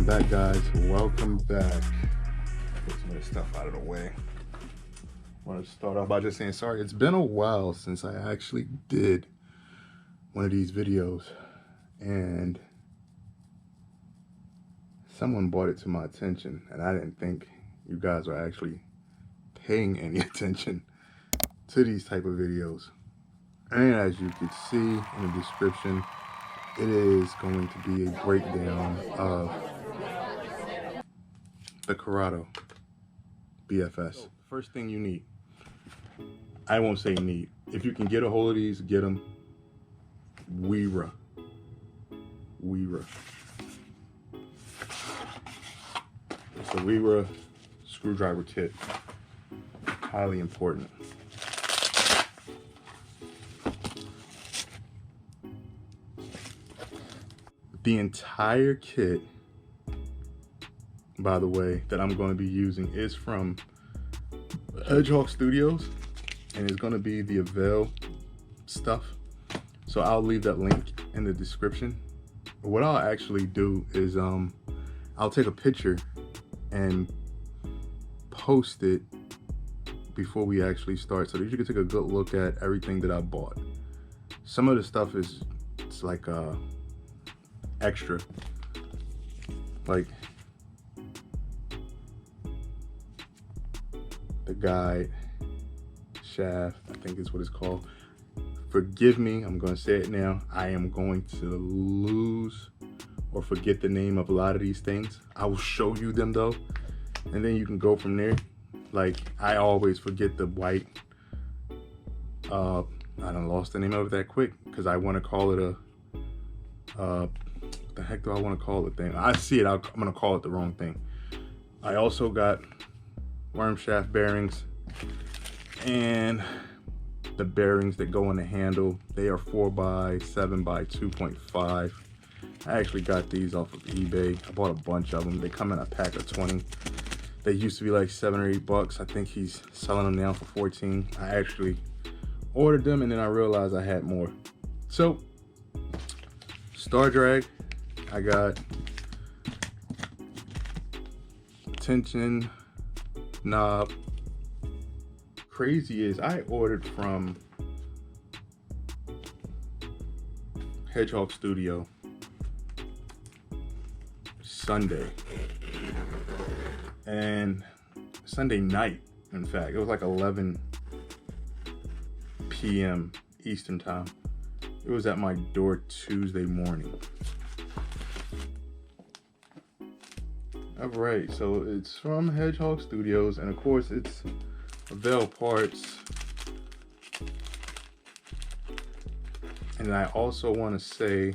back, guys. Welcome back. Get some of this stuff out of the way. I want to start off by just saying sorry. It's been a while since I actually did one of these videos, and someone brought it to my attention, and I didn't think you guys were actually paying any attention to these type of videos. And as you can see in the description, it is going to be a breakdown of the Curado BFS. First thing you need, I won't say need, if you can get a hold of these, get them. Weira. It's a Weira screwdriver kit. Highly important. The entire kit, by the way, that I'm going to be using is from Hedgehog Studios, and it's going to be the Avail stuff. So I'll leave that link in the description. What I'll actually do is I'll take a picture and post it before we actually start, so that you can take a good look at everything that I bought. Some of the stuff is, it's like extra, like the guide shaft, I think is what it's called. Forgive me, I'm going to say it now. I am going to lose or forget the name of a lot of these things. I will show you them though, and then you can go from there. Like, I always forget the white, I done lost the name of it that quick, because I want to call it a, what the heck do I want to call the thing? I see it, I'm going to call it the wrong thing. I also got worm shaft bearings, and the bearings that go in the handle. They are 4x7 by 2.5. I actually got these off of eBay. I bought a bunch of them. They come in a pack of 20. They used to be like $7 or $8. I think he's selling them now for 14. I actually ordered them, and then I realized I had more. So, star drag, I got tension knob. Crazy is I ordered from Hedgehog Studio Sunday, and Sunday night, in fact, it was like 11 p.m. Eastern time. It was at my door Tuesday morning. All right, so it's from Hedgehog Studios, and of course it's Avail parts. And I also want to say,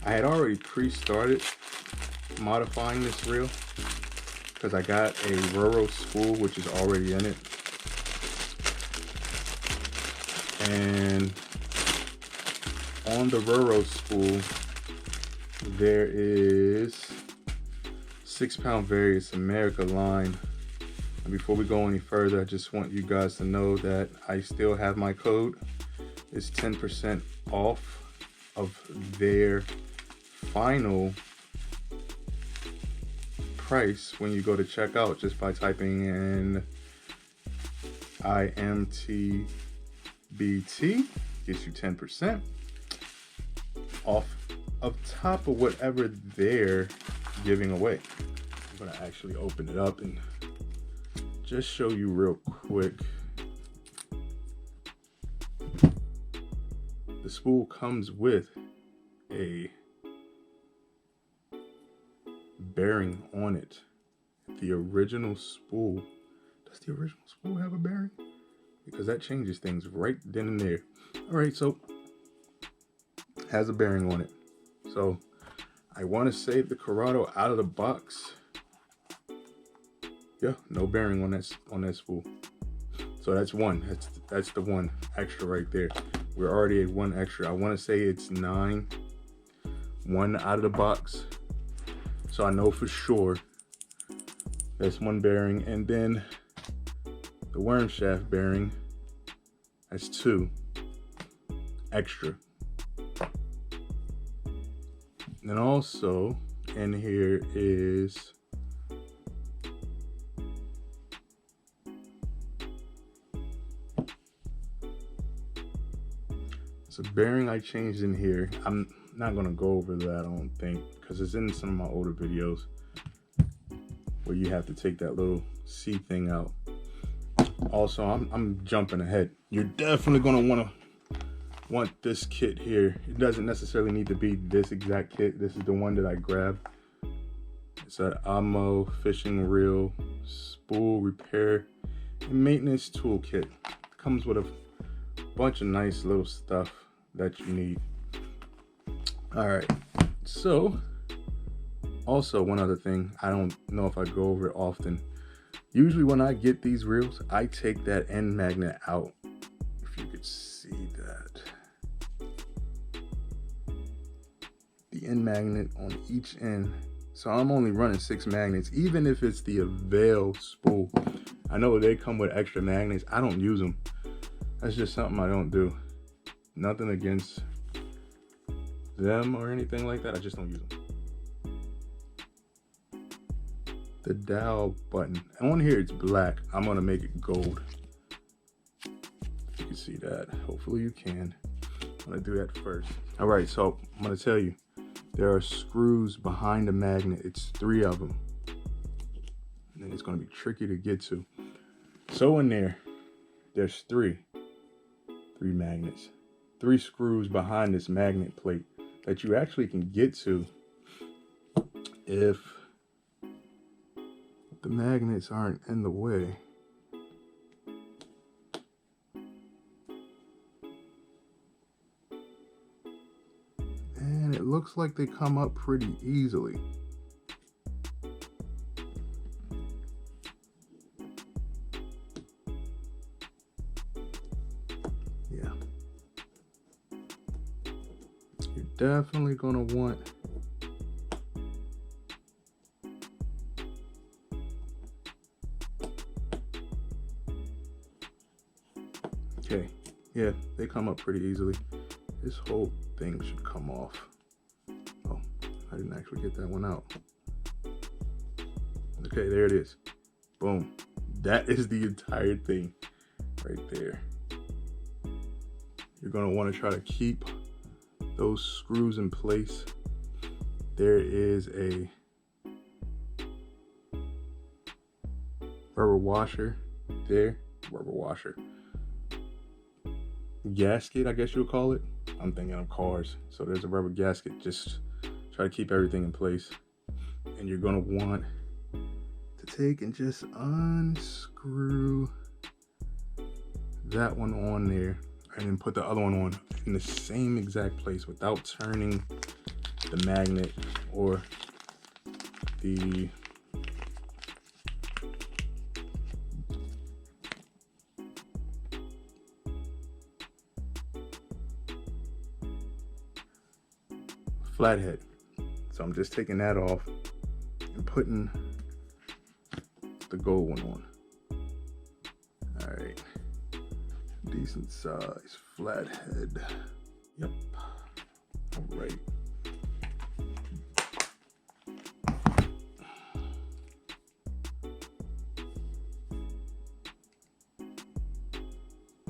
I had already pre-started modifying this reel, because I got a Ruro spool which is already in it, and on the Ruro spool there is 6-pound Various America line. And before we go any further, I just want you guys to know that I still have my code. It's 10% off of their final price when you go to checkout, just by typing in IMTBT. Gets you 10% off of top of whatever they're giving away. I'm gonna actually open it up and just show you real quick. The spool comes with a bearing on it. The original spool, does the original spool have a bearing? Because that changes things right then and there. All right, so it has a bearing on it. So I want to say the Curado out of the box, yeah, no bearing on that spool. So that's one. That's the one extra right there. We're already at one extra. I want to say it's 9. One out of the box. So I know for sure that's one bearing. And then the worm shaft bearing, that's 2 extra. And also in here is it's a bearing I changed in here. I'm not gonna go over that, I don't think, because it's in some of my older videos where you have to take that little C thing out. Also, I'm jumping ahead. You're definitely gonna want this kit here. It doesn't necessarily need to be this exact kit. This is the one that I grabbed. It's an AMO fishing reel spool repair and maintenance toolkit. Comes with a bunch of nice little stuff that you need. All right, so also one other thing, I don't know if I go over it often. Usually when I get these reels, I take that end magnet out. If you could see that. The end magnet on each end. So I'm only running 6 magnets, even if it's the Avail spool. I know they come with extra magnets. I don't use them. That's just something I don't do. Nothing against them or anything like that. I just don't use them. The dial button. On here it's black. I'm gonna make it gold. If you can see that. Hopefully you can. I'm gonna do that first. All right, so I'm gonna tell you, there are screws behind the magnet. It's 3 of them. And then it's gonna be tricky to get to. So in there's 3 magnets. 3 screws behind this magnet plate that you actually can get to if the magnets aren't in the way. And it looks like they come up pretty easily. Yeah. You're definitely gonna want okay, yeah, they come up pretty easily. This whole thing should come off. Oh, I didn't actually get that one out. Okay, there it is. Boom. That is the entire thing right there. You're gonna wanna try to keep those screws in place. There is a rubber washer there, rubber washer. Gasket, I guess you'll call it. I'm thinking of cars. So there's a rubber gasket. Just try to keep everything in place. And you're gonna want to take and just unscrew that one on there and then put the other one on in the same exact place without turning the magnet or the flathead. So I'm just taking that off and putting the gold one on. All right, decent size flathead. Yep. All right.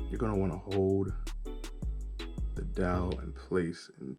You're gonna want to hold the dowel in place and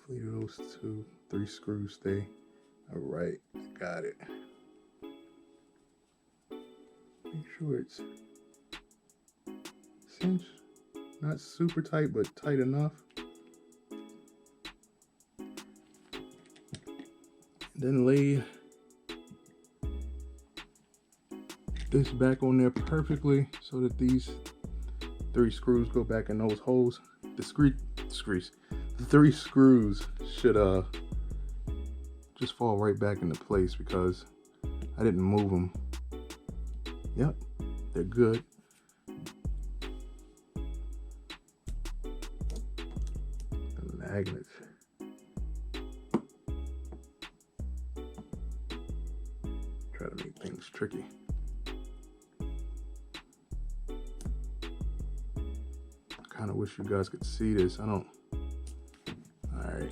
Hopefully those 3 screws stay. All right, got it. Make sure it's cinched, not super tight, but tight enough. Then lay this back on there perfectly so that these 3 screws go back in those holes. The 3 screws should just fall right back into place because I didn't move them. Yep, they're good. The magnets. Try to make things tricky. Kind of wish you guys could see this. I don't. All right.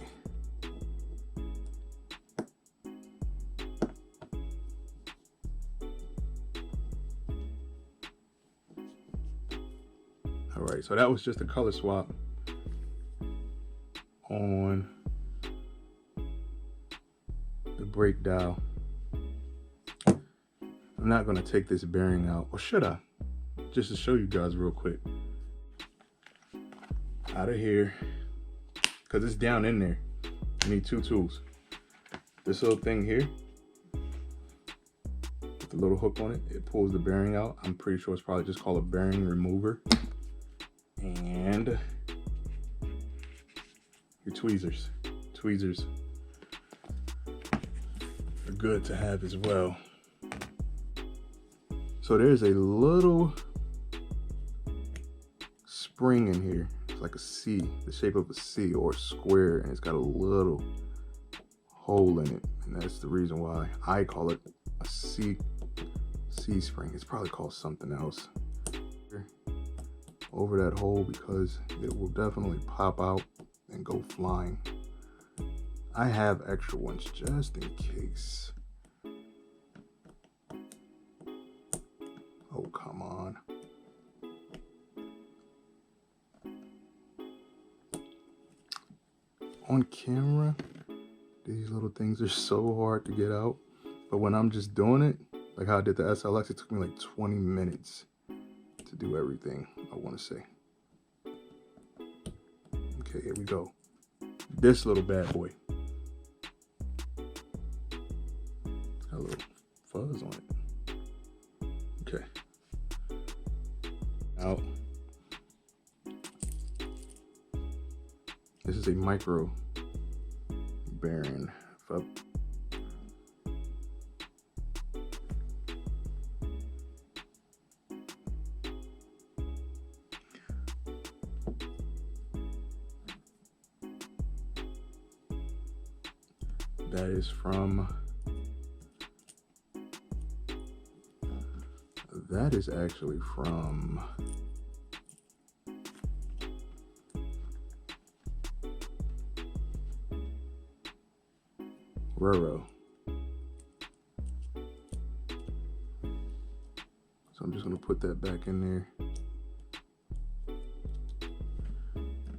All right, so that was just a color swap on the brake dial. I'm not gonna take this bearing out, or should I? Just to show you guys real quick. Out of here, because it's down in there. You need 2 tools. This little thing here, with the little hook on it, it pulls the bearing out. I'm pretty sure it's probably just called a bearing remover. And your tweezers. Tweezers are good to have as well. So there's a little spring in here. It's like a C, the shape of a C or a square, and it's got a little hole in it. And that's the reason why I call it a C spring. It's probably called something else. Over that hole because it will definitely pop out and go flying. I have extra ones just in case. Oh, come on. On camera, these little things are so hard to get out. But when I'm just doing it, like how I did the SLX, it took me like 20 minutes to do everything I want to say. Okay, here we go. This little bad boy. Got a little fuzz on it. Okay. Out. This is a micro bearing. That is actually from Roro. So I'm just gonna put that back in there.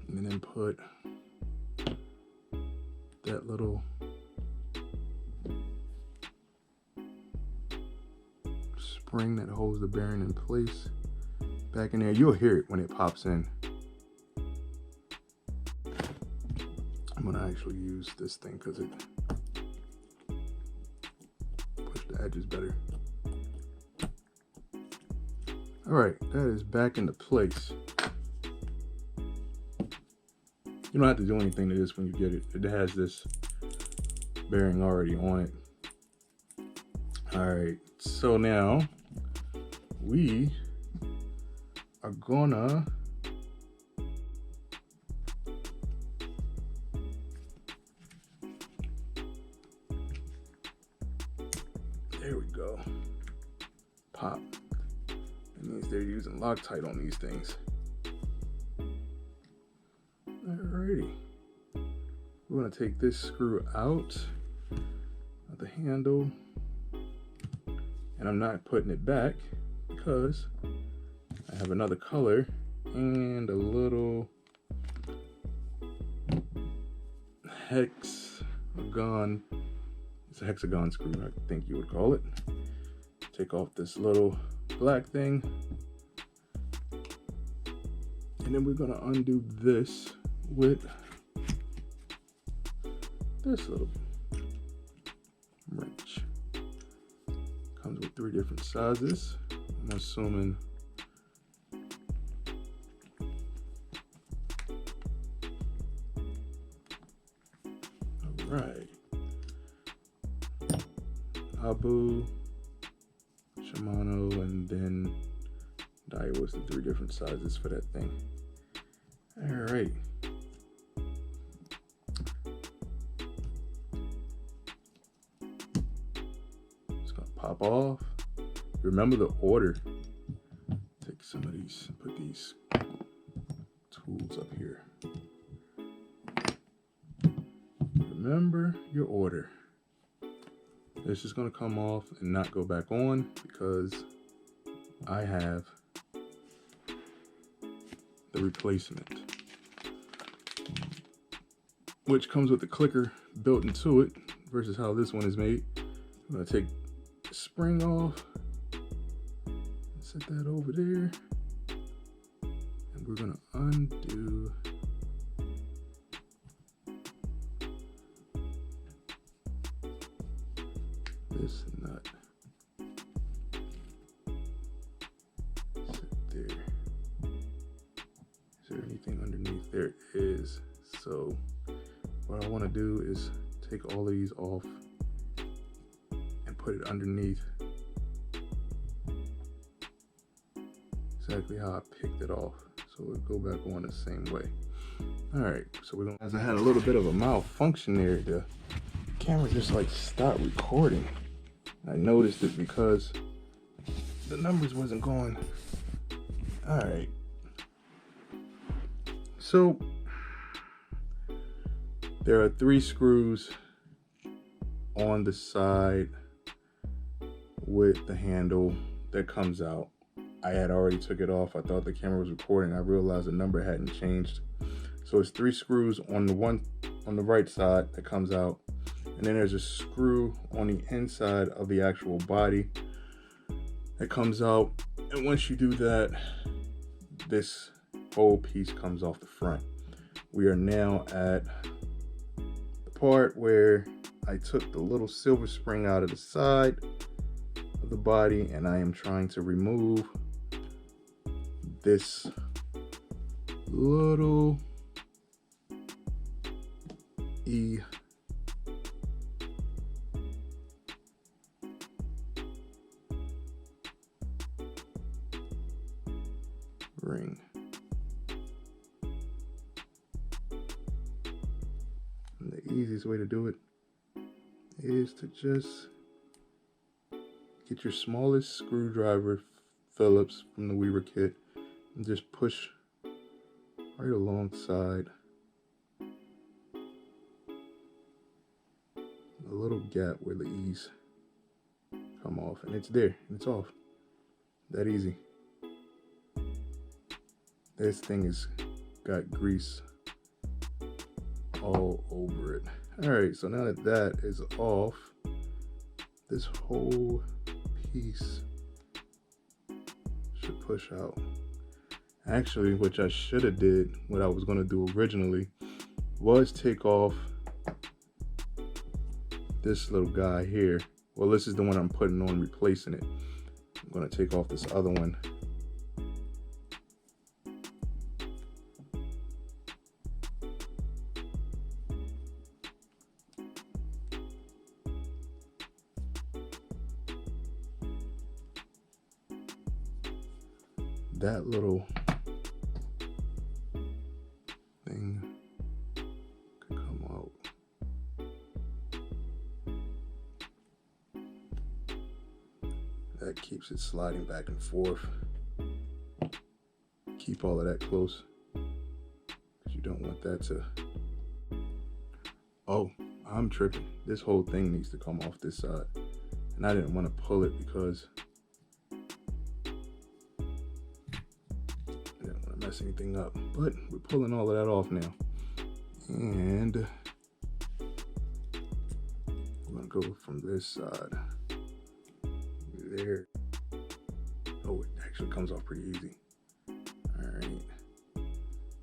And then put that little spring that holds the bearing in place back in there. You'll hear it when it pops in. I'm gonna actually use this thing because it pushes the edges better. All right, that is back into place. You don't have to do anything to this when you get it. It has this bearing already on it. All right, so now we are gonna there we go. Pop. That means they're using Loctite on these things. Alrighty. We're gonna take this screw out of the handle. And I'm not putting it back because I have another color and a little hexagon. It's a hexagon screw, I think you would call it. Take off this little black thing. And then we're gonna undo this with this little wrench. Comes with 3 different sizes. I'm assuming right. Abu, Shimano, and then Daiwa was the 3 different sizes for that thing. All right. It's gonna pop off. Remember the order. Take some of these, put these tools up here. Remember your order. This is gonna come off and not go back on because I have the replacement, which comes with the clicker built into it versus how this one is made. I'm gonna take the spring off, set that over there, and we're gonna undo this nut. Sit there. Is there anything underneath? There is. So what I want to do is take all of these off and put it underneath exactly how I picked it off, so it'll go back on the same way. All right, so we're gonna, as I had a little bit of a malfunction there, the camera just like stopped recording. I noticed it because the numbers wasn't going. All right, so there are 3 screws on the side with the handle that comes out. I had already took it off. I thought the camera was recording. I realized the number hadn't changed. So it's 3 screws on the one on the right side that comes out. And then there's a screw on the inside of the actual body that comes out. And once you do that, this whole piece comes off the front. We are now at the part where I took the little silver spring out of the side of the body, and I am trying to remove this little E ring. And the easiest way to do it is to just get your smallest screwdriver Phillips from the Weaver kit and just push right alongside a little gap where the E's come off, and it's there and it's off. That easy. This thing has got grease all over it. All right, so now that that is off, this whole piece should push out. Actually, which I should have did, what I was going to do originally, was take off this little guy here. Well, this is the one I'm putting on, replacing it. I'm going to take off this other one. That little thing could come out. That keeps it sliding back and forth. Keep all of that close, because you don't want that to... Oh, I'm tripping. This whole thing needs to come off this side. And I didn't want to pull it because mess anything up, but we're pulling all of that off now. And go from this side. There. Oh, it actually comes off pretty easy. All right.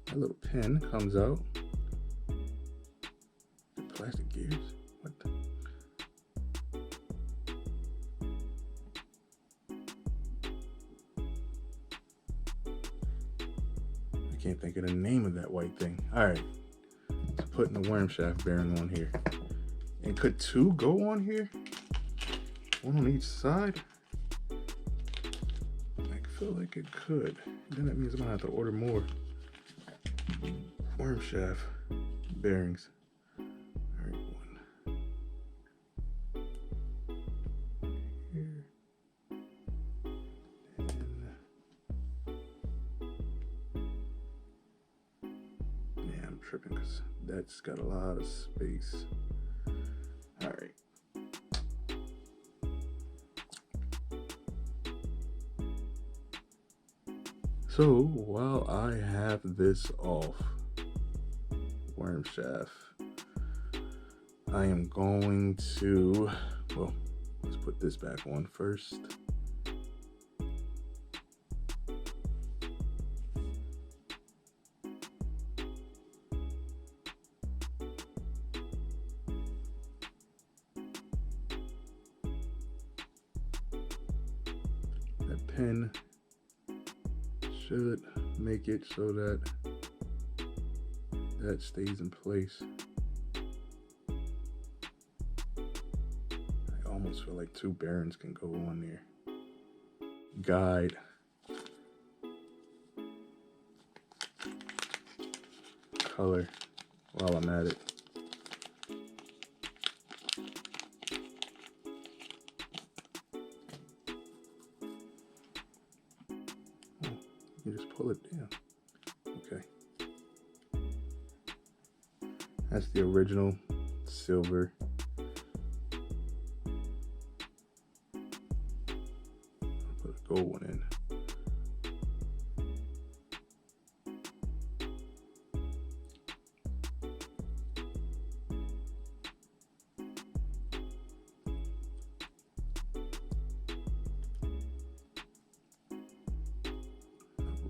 That little pin comes out. The plastic gears. What the? I can't think of the name of that white thing. All right. Let's put the worm shaft bearing on here. And could two go on here? One on each side? I feel like it could. Then that means I'm gonna have to order more worm shaft bearings. All right, one here, and yeah, I'm tripping because that's got a lot of space. All right. So while I have this off, worm shaft, I am going to, well, let's put this back on first. That pin should make it so that that stays in place. I almost feel like two bearings can go on there. Guide. Color while I'm at it. You just pull it down. Okay. That's the original silver. I'll put a gold one in.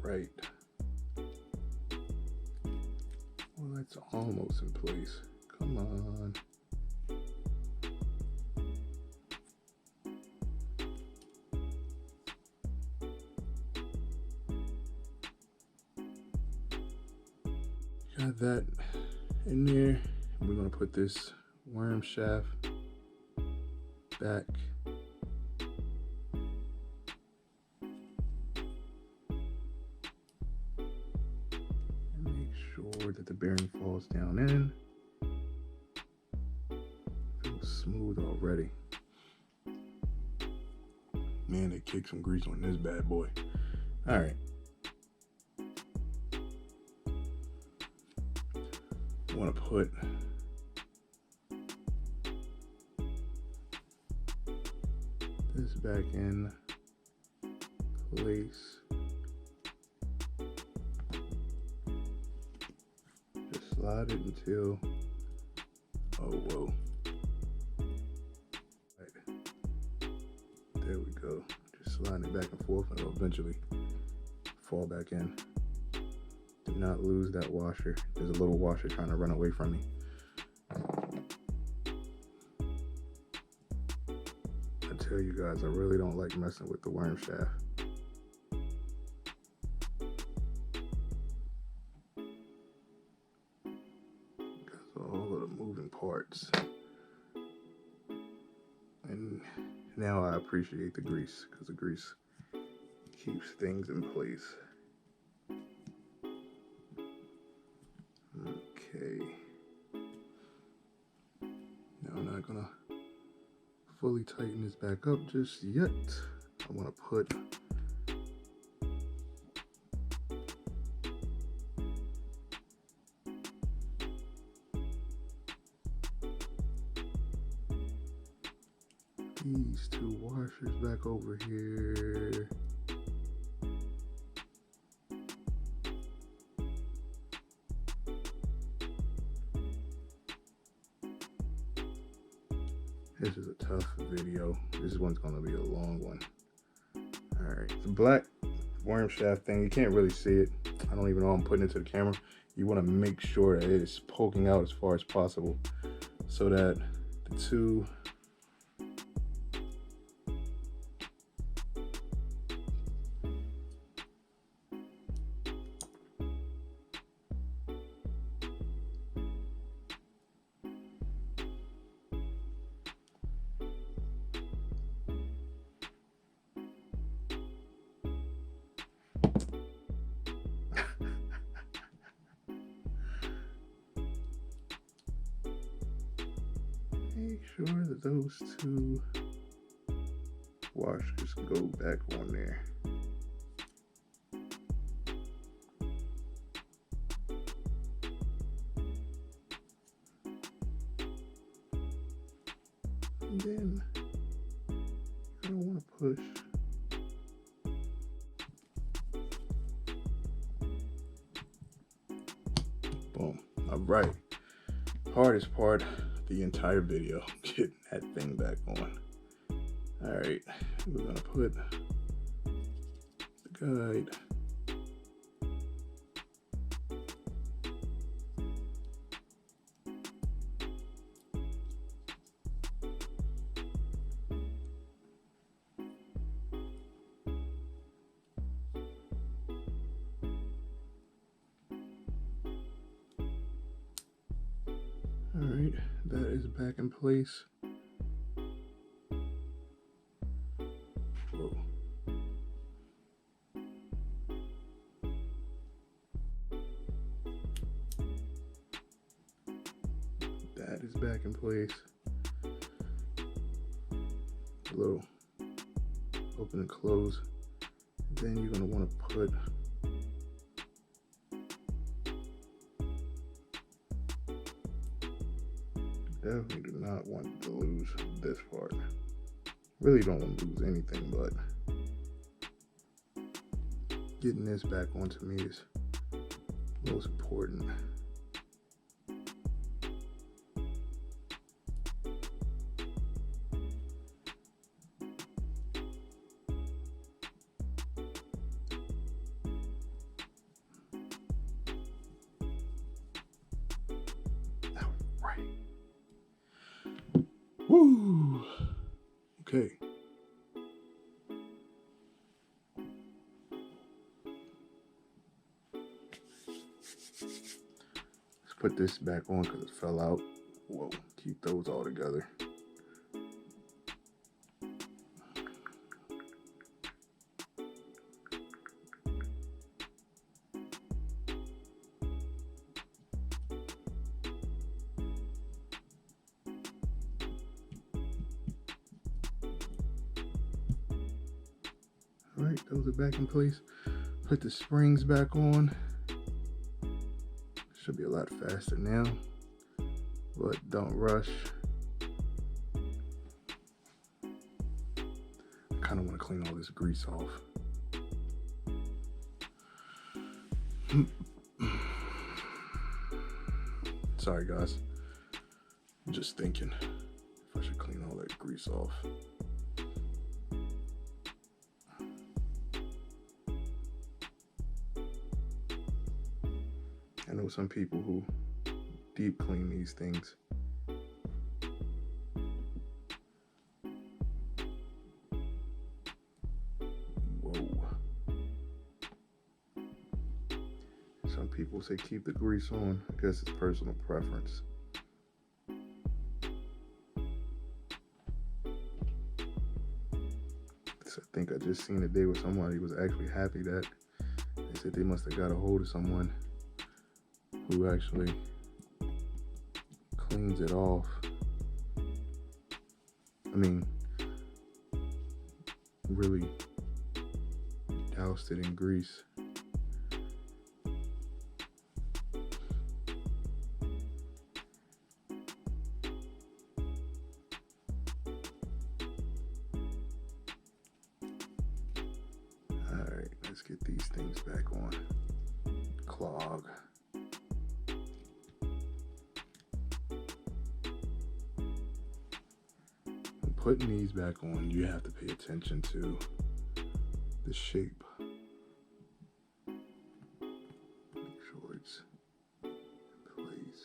Right. Well, that's almost in place. Come on. Got that in there. We're gonna put this worm shaft back. That the bearing falls down in. Feels smooth already. Man, they kicked some grease on this bad boy. All right. I want to put this back in place. Slide it until, oh, whoa. Right. There we go. Just sliding it back and forth and it'll eventually fall back in. Do not lose that washer. There's a little washer trying to run away from me. I tell you guys, I really don't like messing with the worm shaft. All of the moving parts. And now I appreciate the grease, because the grease keeps things in place. Okay. Now I'm not gonna fully tighten this back up just yet. I want to put these two washers back over here. This is a tough video. This one's gonna be a long one. All right, the black worm shaft thing, you can't really see it. I don't even know I'm putting it to the camera. You wanna make sure that it is poking out as far as possible so that the two make sure that those two washers go back on there. And then I don't want to push. Boom. All right. Hardest part of the entire video, getting that thing back on. All right, we're gonna put the guide all right, that is back in place. Whoa. That is back in place. A little open and close. Then you're gonna want to put definitely do not want to lose this part. Really don't want to lose anything, but getting this back onto me is most important. All right. Woo! Okay. Let's put this back on because it fell out. Whoa, keep those all together. All right, those are back in place. Put the springs back on. Should be a lot faster now, but don't rush. I kind of want to clean all this grease off. Sorry guys, I'm just thinking if I should clean all that grease off. I know some people who deep clean these things. Whoa. Some people say keep the grease on. I guess it's personal preference. I think I just seen a day where somebody was actually happy that they said they must have got a hold of someone who actually cleans it off. I mean, really doused it in grease. Alright, let's get these things back on. Clog. putting these back on, you have to pay attention to the shape. Make sure it's in place.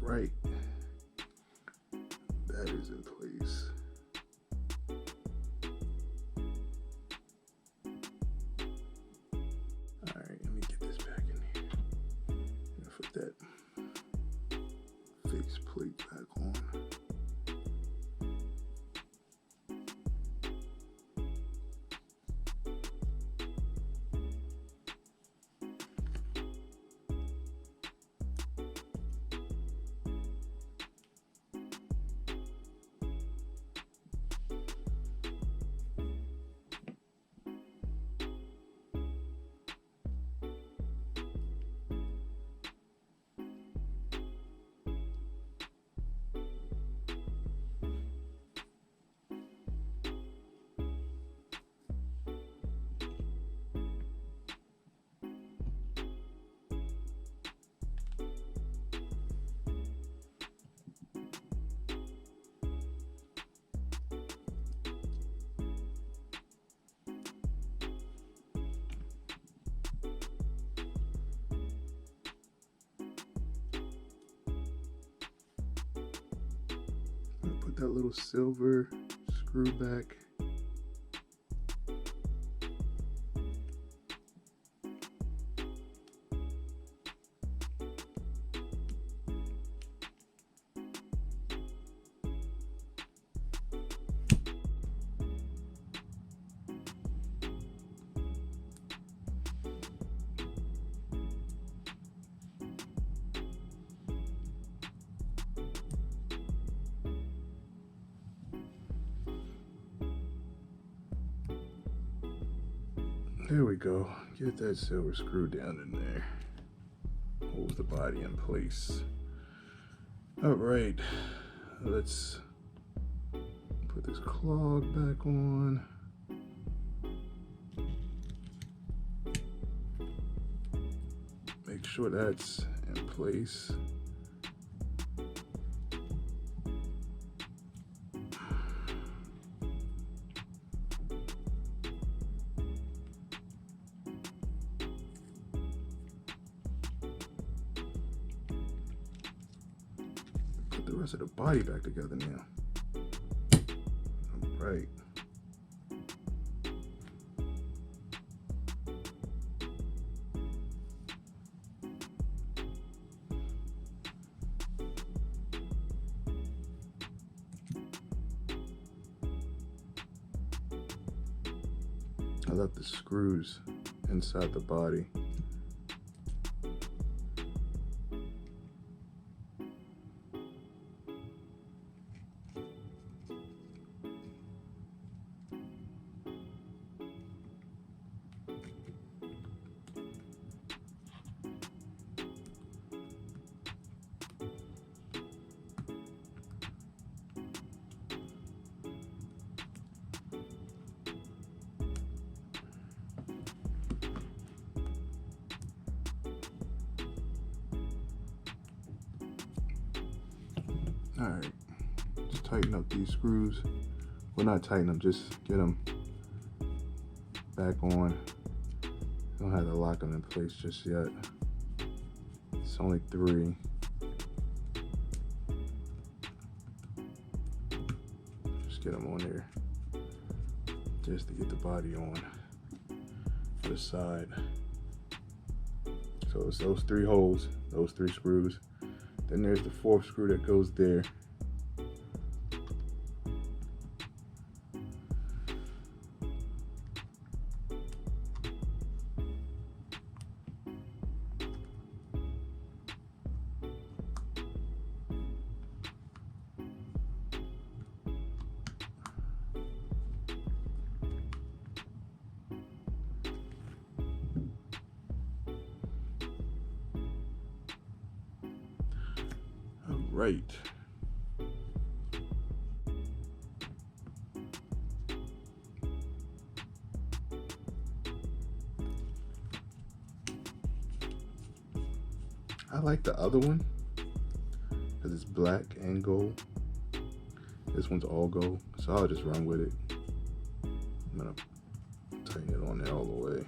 Right, that is in place. All right, let me get this back in here. And put that face plate back on. Put that little silver screw back. There we go. Get that silver screw down in there. Hold the body in place. All right, let's put this clog back on. Make sure that's in place. The rest of the body back together now. All right. I left the screws inside the body. All right, just tighten up these screws. Well, not tighten them, just get them back on. Don't have to lock them in place just yet. It's only 3. Just get them on there, just to get the body on the side. So it's those 3 holes, those 3 screws. Then there's the 4th screw that goes there. right. I like the other one because it's black and gold. This one's all gold, so I'll just run with it. I'm gonna tighten it on there all the way.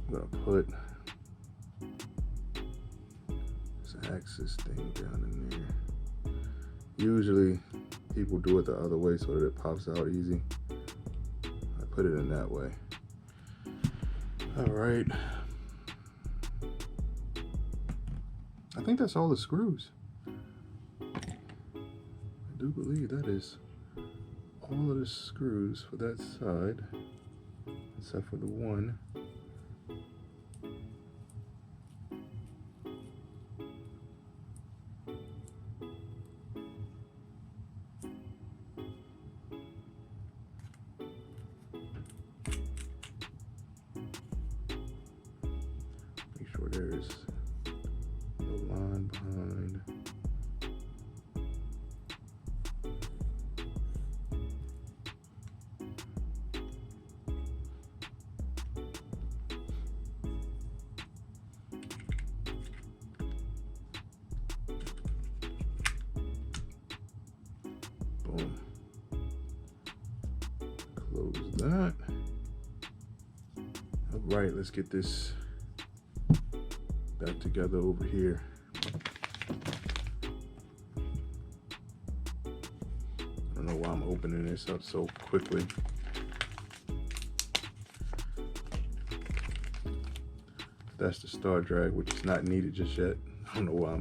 I'm gonna put this axis thing down in there. Usually people do it the other way so that it pops out easy. I put it in that way. All right. I think that's all the screws. I do believe that is all of the screws for that side, except for the one. Make sure there's no line behind. Boom. Close that. All right, let's get this back together over here. I don't know why I'm opening this up so quickly. That's the star drag, which is not needed just yet. I don't know why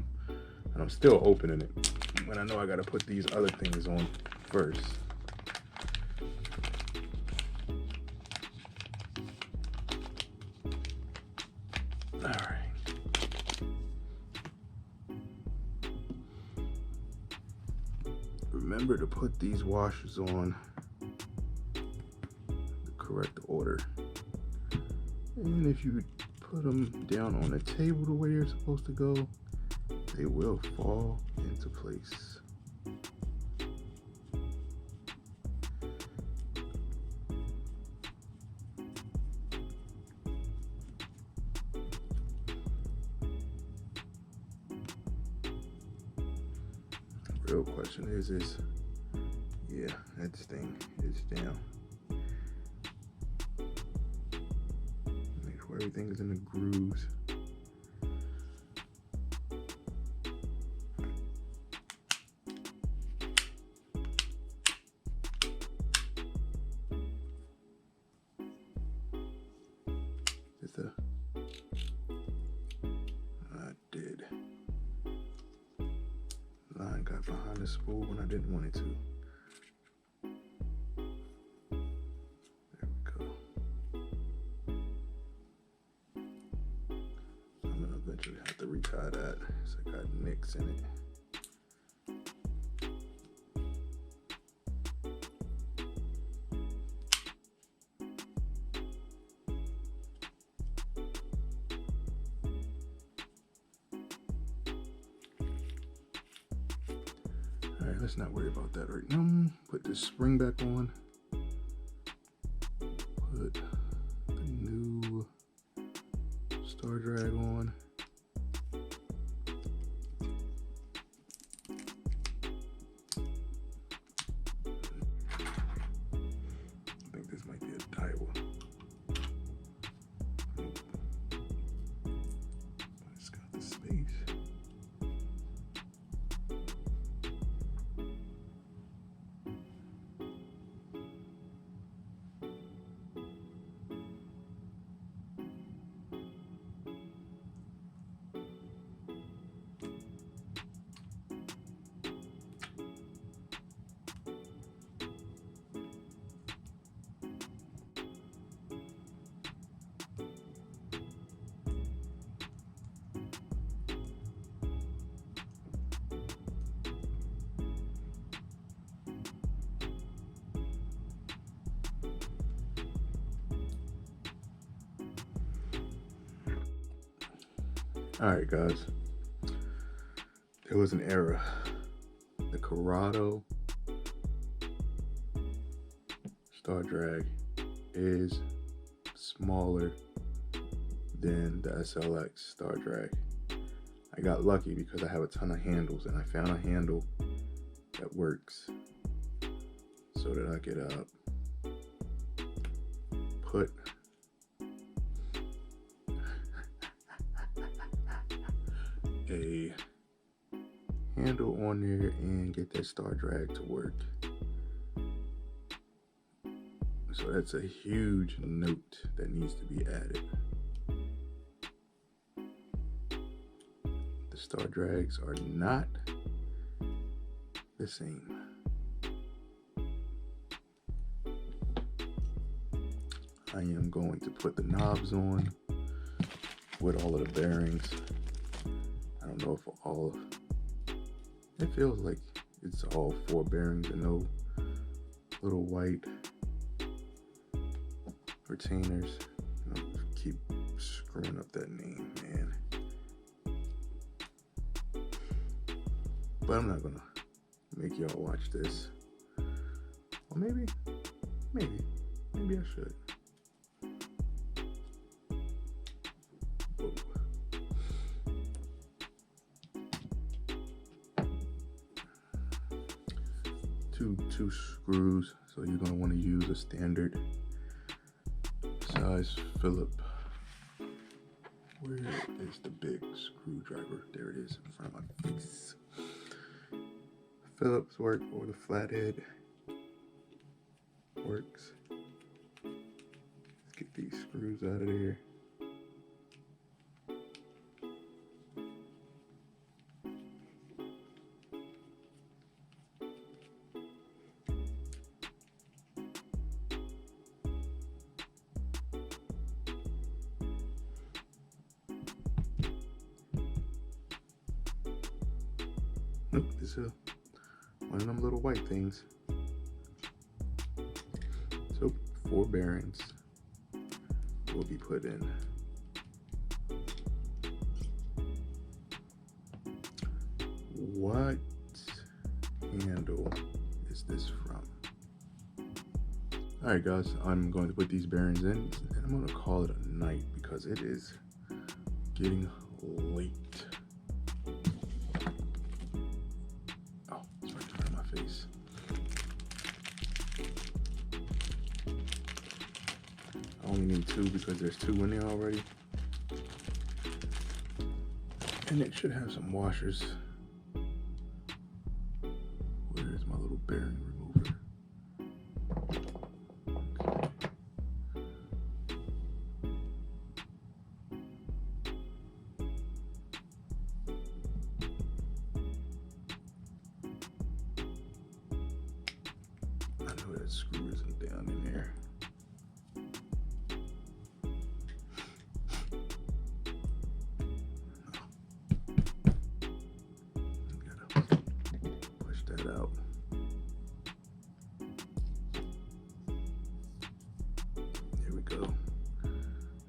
I'm still opening it when I know I gotta put these other things on first. All right. Remember to put these washers on the correct order. And if you put them down on the table the way you're supposed to go, they will fall into place. The real question is yeah, that thing is down. Make sure everything is in the grooves. I did. Line got behind the spool when I didn't want it to. There we go. I'm gonna eventually have to retie that. So I got nicks in it. All right, let's not worry about that right now. Put this spring back on. Put the new star drag on. I think this might be a Daiwa. It's got the space. Alright guys, there was an era. The Curado Star Drag is smaller than the SLX Star Drag. I got lucky because I have a ton of handles, and I found a handle that works so that I could put a handle on there and get that Star Drag to work. So that's a huge note that needs to be added. The Star Drags are not the same. I am going to put the knobs on with all of the bearings. I don't know if all, it feels like it's all 4 bearings and no little white retainers. I keep screwing up that name, man. But I'm not gonna make y'all watch this. Or maybe I should. Whoa. Two screws, so you're gonna want to use a standard size Phillips. Where is the big screwdriver? There it is in front of my face. Phillips work, or the flathead works. Let's get these screws out of there. Look, this is one of them little white things. So 4 bearings will be put in. What handle is this from? Alright guys, I'm going to put these bearings in, and I'm going to call it a night because it is getting late. Face. I only need 2 because there's 2 in there already, and it should have some washers. Where's my little bearing remover? That screw isn't down in there. Gotta push that out. There we go.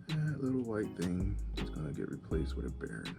That little white thing is gonna get replaced with a bearing.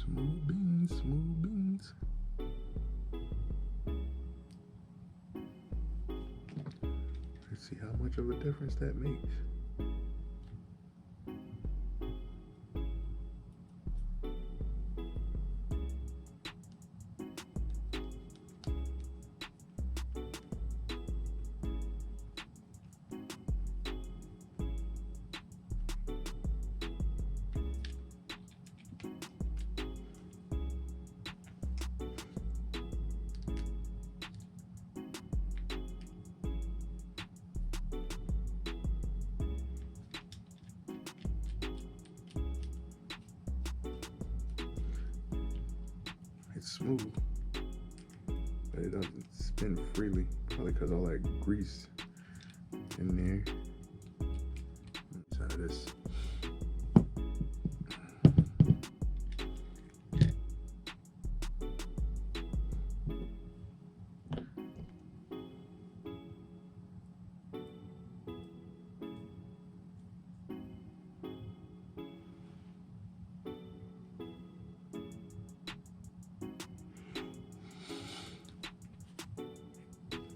Smooth beans, smooth beans. Let's see how much of a difference that makes. it's smooth, but it doesn't spin freely, probably because all that grease in there. Inside of this.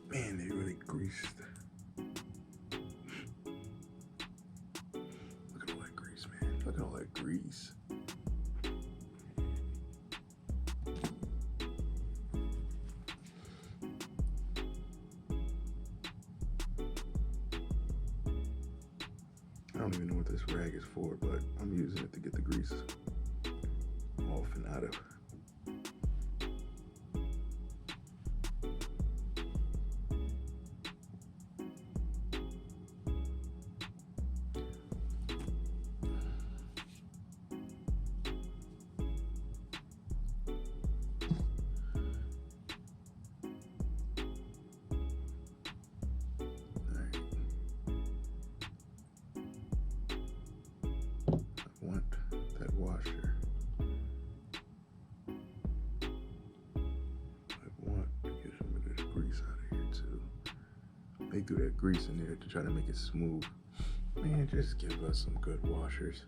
Man, they really greased. Look at all that grease, man. Look at all that grease. I don't even know what this rag is for, but I'm using it to get the grease off and out of. Washer. I want to get some of this grease out of here too. They threw that grease in there to try to make it smooth. Man, just give us some good washers.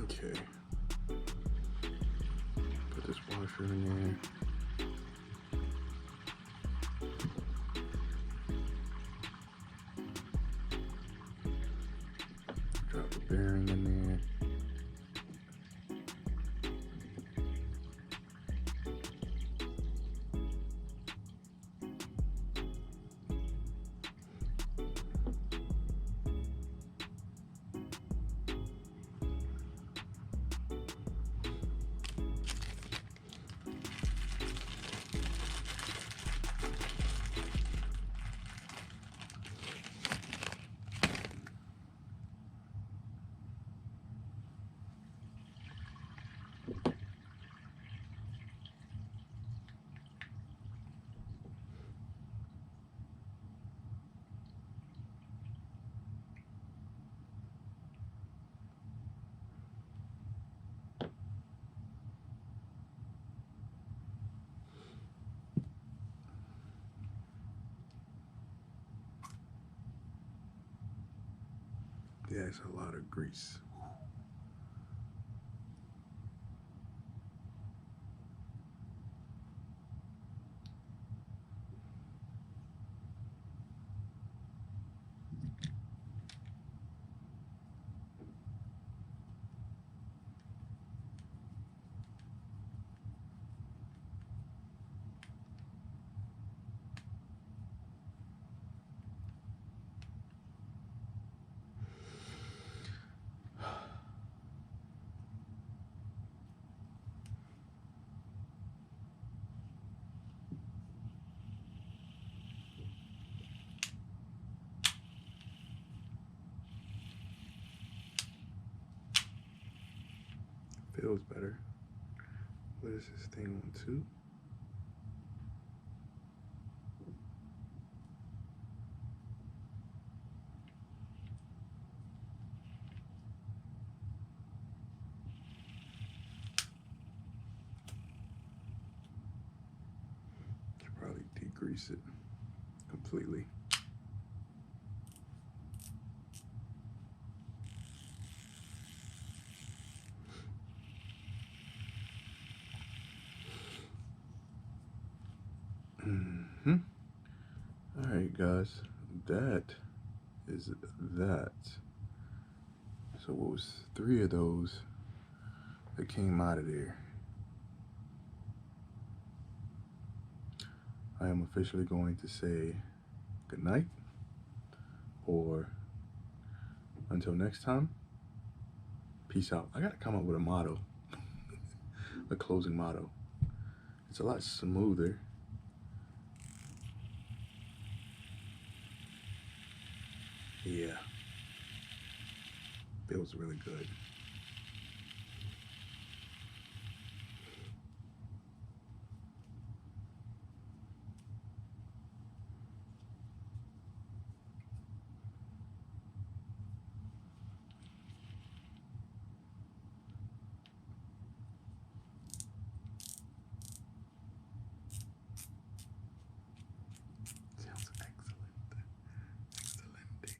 Okay, put this washer in there. Drop the bearing in there. Yeah, it's a lot of grease. Feels better. What is this thing on 2? Should probably degrease it completely. All right, guys, that is that. So what was 3 of those that came out of there? I am officially going to say good night, or until next time, Peace out. I gotta come up with a motto, a closing motto. It's a lot smoother. Yeah, feels really good. Sounds excellent. Excellent.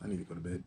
I need to go to bed.